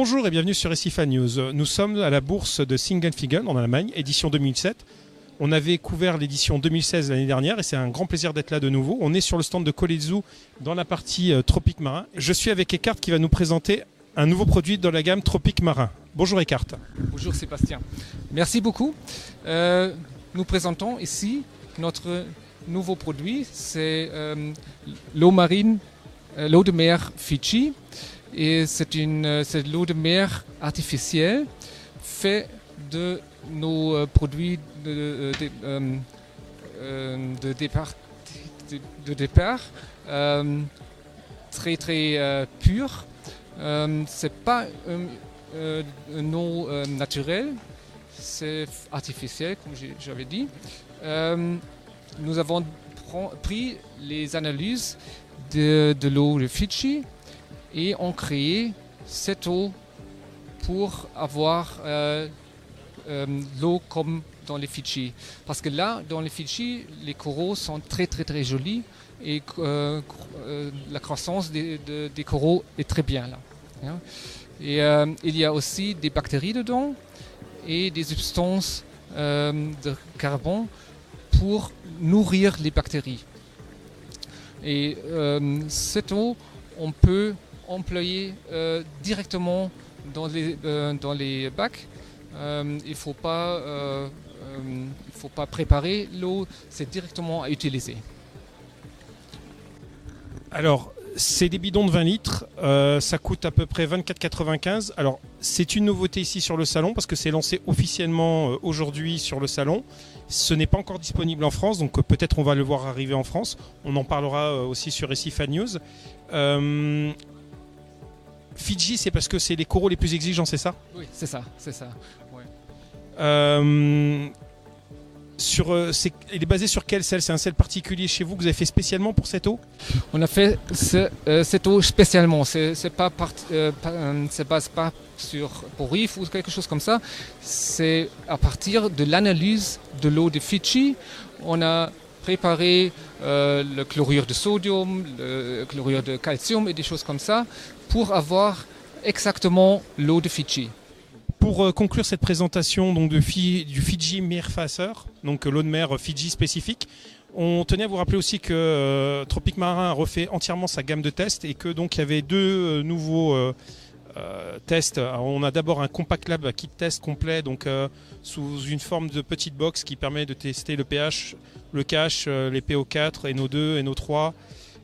Bonjour et bienvenue sur SIFA News. Nous sommes à la bourse de Singenfigen en Allemagne, édition 2007. On avait couvert l'édition 2016 l'année dernière et c'est un grand plaisir d'être là de nouveau. On est sur le stand de Colezu dans la partie Tropique Marin. Je suis avec Eckhart qui va nous présenter un nouveau produit dans la gamme Tropique Marin. Bonjour Eckhart. Bonjour Sébastien. Merci beaucoup. Nous présentons ici notre nouveau produit, c'est l'eau marine, l'eau de mer Fidji. Et c'est l'eau de mer artificielle faite de nos produits de départ très très pur. C'est pas une eau naturelle, c'est artificiel comme j'avais dit. Nous avons pris les analyses de l'eau de Fidji et ont créé cette eau pour avoir l'eau comme dans les Fidji. Parce que là, dans les Fidji, les coraux sont très très très jolis et la croissance des coraux est très bien là. Hein. Et il y a aussi des bactéries dedans et des substances de carbone pour nourrir les bactéries. Et cette eau, on peut employer directement dans les bacs. Il ne faut pas préparer l'eau, c'est directement à utiliser. Alors, c'est des bidons de 20 litres, ça coûte à peu près 24,95 €. Alors, c'est une nouveauté ici sur le salon parce que c'est lancé officiellement aujourd'hui sur le salon. Ce n'est pas encore disponible en France, donc peut-être on va le voir arriver en France. On en parlera aussi sur SIFA News. Fidji, c'est parce que c'est les coraux les plus exigeants, c'est ça ? Oui, c'est ça. Ouais. Il est basé sur quel sel ? C'est un sel particulier chez vous que vous avez fait spécialement pour cette eau ? On a fait cette eau spécialement. C'est pas sur Porif ou quelque chose comme ça. C'est à partir de l'analyse de l'eau de Fidji. On a préparé le chlorure de sodium, le chlorure de calcium et des choses comme ça pour avoir exactement l'eau de Fidji. Pour conclure cette présentation donc, du Fidji Meerwasser, donc l'eau de mer Fidji spécifique, on tenait à vous rappeler aussi que Tropique Marin a refait entièrement sa gamme de tests et que donc il y avait deux nouveaux tests. Alors, on a d'abord un Compact Lab kit test complet, donc sous une forme de petite box qui permet de tester le pH, le KH, les PO4, NO2, NO3.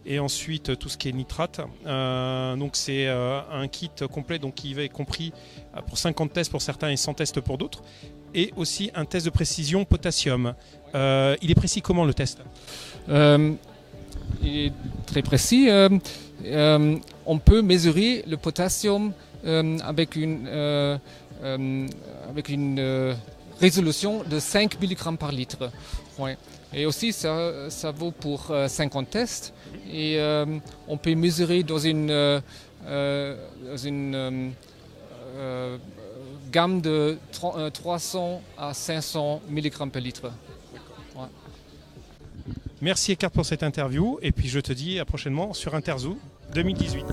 Et ensuite tout ce qui est nitrate. Donc c'est un kit complet donc qui va être compris pour 50 tests pour certains et 100 tests pour d'autres. Et aussi un test de précision potassium. Il est précis comment le test ? Il est très précis. On peut mesurer le potassium avec une résolution de 5 mg par litre. Ouais. Et aussi, ça vaut pour 50 tests. Et on peut mesurer dans une gamme de 300 à 500 mg par litre. Ouais. Merci Eckhart pour cette interview. Et puis je te dis à prochainement sur Interzoo 2018.